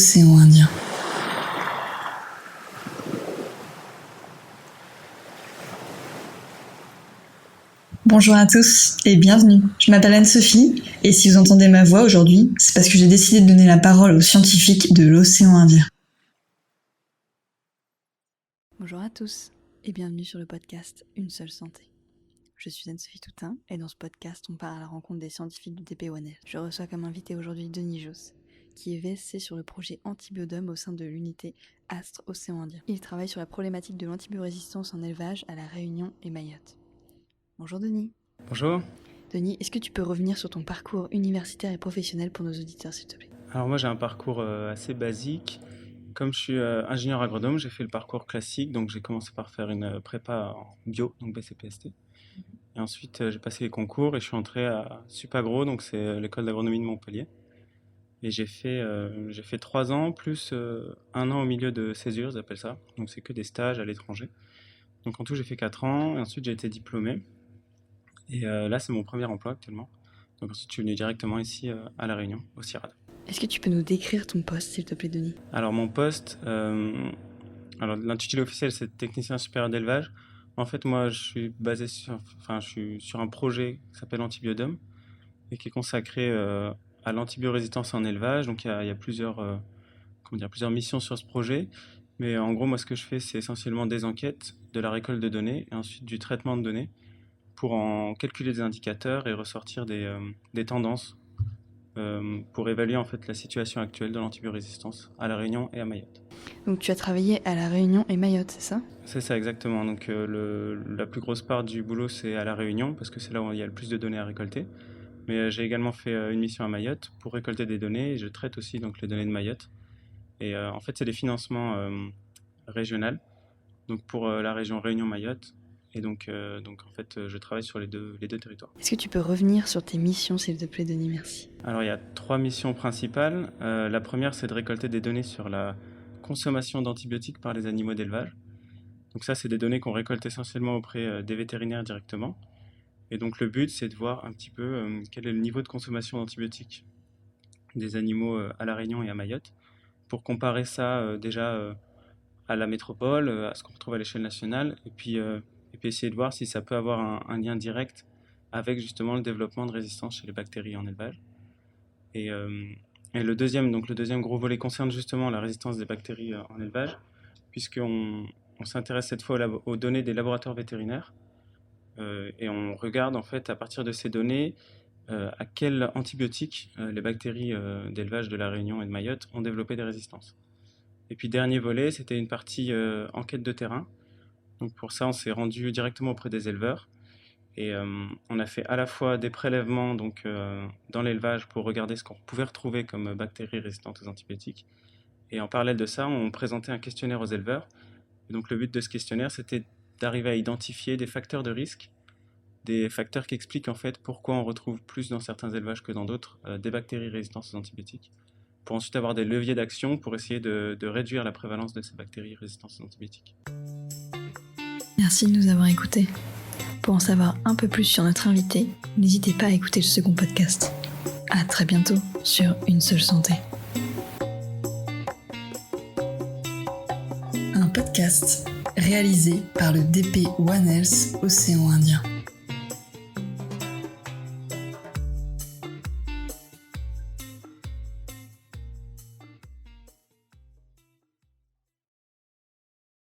océan Indien. Bonjour à tous et bienvenue. Je m'appelle Anne-Sophie et si vous entendez ma voix aujourd'hui, c'est parce que j'ai décidé de donner la parole aux scientifiques de l'océan Indien. Bonjour à tous et bienvenue sur le podcast Une seule santé. Je suis Anne-Sophie Toutain et dans ce podcast, on part à la rencontre des scientifiques du DP1L. Je reçois comme invité aujourd'hui Denis Josse, qui est VSC sur le projet Antibiodome au sein de l'unité Astre Océan Indien. Il travaille sur la problématique de l'antibiorésistance en élevage à La Réunion et Mayotte. Bonjour Denis. Bonjour. Denis, est-ce que tu peux revenir sur ton parcours universitaire et professionnel pour nos auditeurs, s'il te plaît ? Alors moi j'ai un parcours assez basique. Comme je suis ingénieur agronome, j'ai fait le parcours classique, donc j'ai commencé par faire une prépa en bio, donc BCPST. Et ensuite j'ai passé les concours et je suis entré à Supagro, donc c'est l'école d'agronomie de Montpellier. Et j'ai fait 3 ans plus 1 an au milieu de césure, ils appellent ça. Donc c'est que des stages à l'étranger. Donc en tout j'ai fait 4 ans et ensuite j'ai été diplômé. Et là c'est mon premier emploi actuellement. Donc ensuite je suis venu directement ici à La Réunion, au CIRAD. Est-ce que tu peux nous décrire ton poste, s'il te plaît, Denis ? Alors mon poste, l'intitulé officiel c'est technicien supérieur d'élevage. En fait moi je suis sur un projet qui s'appelle Antibiodome et qui est consacré à l'antibiorésistance en élevage. Donc il y a plusieurs missions sur ce projet. Mais en gros moi ce que je fais c'est essentiellement des enquêtes, de la récolte de données et ensuite du traitement de données pour en calculer des indicateurs et ressortir des tendances pour évaluer en fait la situation actuelle de l'antibiorésistance à La Réunion et à Mayotte. Donc tu as travaillé à La Réunion et Mayotte, c'est ça ? C'est ça exactement. Donc la plus grosse part du boulot c'est à La Réunion parce que c'est là où il y a le plus de données à récolter. Mais j'ai également fait une mission à Mayotte pour récolter des données et je traite aussi donc les données de Mayotte. Et en fait c'est des financements régionaux donc pour la région Réunion-Mayotte. Et donc en fait, je travaille sur les deux territoires. Est-ce que tu peux revenir sur tes missions, s'il te plaît, Denis ? Merci. Alors, il y a 3 missions principales. La première, c'est de récolter des données sur la consommation d'antibiotiques par les animaux d'élevage. Donc ça, c'est des données qu'on récolte essentiellement auprès des vétérinaires directement. Et donc, le but, c'est de voir un petit peu quel est le niveau de consommation d'antibiotiques des animaux à La Réunion et à Mayotte, pour comparer ça déjà à la métropole, à ce qu'on retrouve à l'échelle nationale, et puis essayer de voir si ça peut avoir un lien direct avec justement le développement de résistance chez les bactéries en élevage. Et le deuxième gros volet concerne justement la résistance des bactéries en élevage, puisqu'on s'intéresse cette fois aux données des laboratoires vétérinaires, et on regarde en fait à partir de ces données à quel antibiotique les bactéries d'élevage de La Réunion et de Mayotte ont développé des résistances. Et puis dernier volet, c'était une partie enquête de terrain. Donc pour ça, on s'est rendu directement auprès des éleveurs et on a fait à la fois des prélèvements dans l'élevage pour regarder ce qu'on pouvait retrouver comme bactéries résistantes aux antibiotiques. Et en parallèle de ça, on présentait un questionnaire aux éleveurs. Et donc le but de ce questionnaire, c'était d'arriver à identifier des facteurs de risque, des facteurs qui expliquent en fait pourquoi on retrouve plus dans certains élevages que dans d'autres des bactéries résistantes aux antibiotiques, pour ensuite avoir des leviers d'action pour essayer de réduire la prévalence de ces bactéries résistantes aux antibiotiques. Merci de nous avoir écoutés. Pour en savoir un peu plus sur notre invité, n'hésitez pas à écouter le second podcast. À très bientôt sur Une seule santé. Un podcast réalisé par le DP1L Océan Indien.